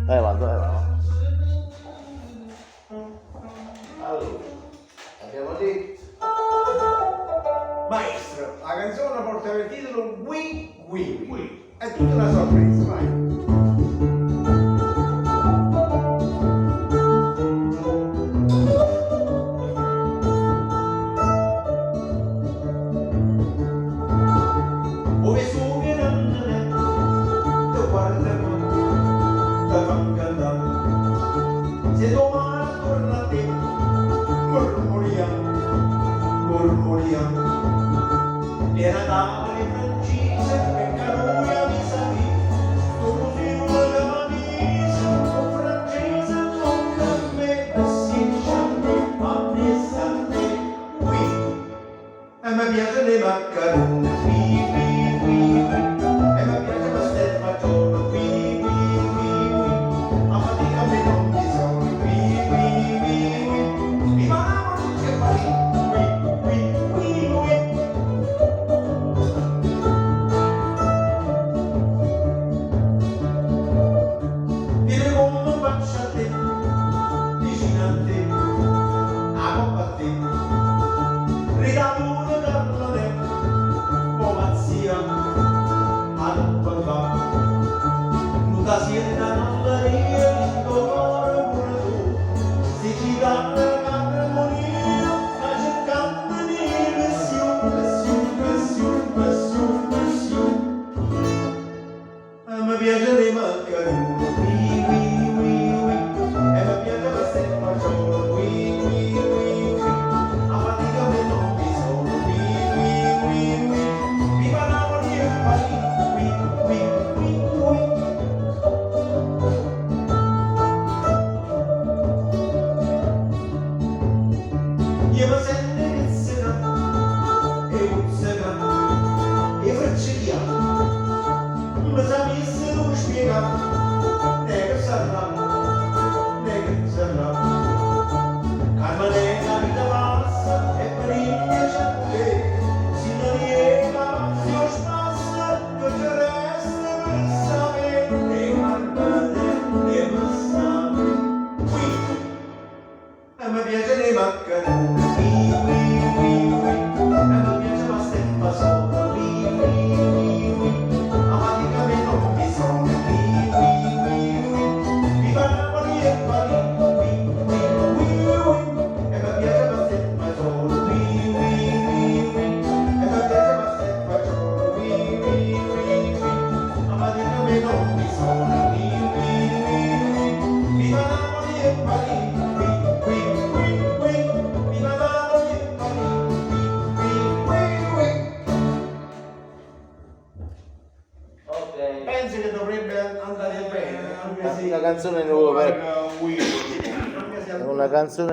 Vado, vai. Allora, abbiamo detto. Maestro, la canzone porta per titolo We. È tutta una sorpresa, vai. Ove sogni nannane, te guardano, te fan cantare. Se domani torna a te, mormoriamo. E Natale francese, e canuia mi salì, sto così una camisa, o francese tocca a me, e si sciante, ma presa a me, e mi piace le maccarone, e mi piace la stella fagiolo, a fatica me non mi sono, mi manavano che farì. Dire come faccio a te, vicino a te, amo a te, ridato una carne, oh mazzia, a non parlare, non da siena non la ria, il tuo cuore pure tu, si ci dà la carmonia, ma cercando di pressione, e mi piace le maccarone. Io mi sento che sera e uzzega e fraccichia mi sa messa non spiega ne che sarà calma nella vita passa e per il piacere si non riega si lo spassa che ci resta per sapere e guardate e passate qui e mi piace le maccarone pensi che dovrebbe andare bene, anche se Una canzone nuova, anche se è una canzone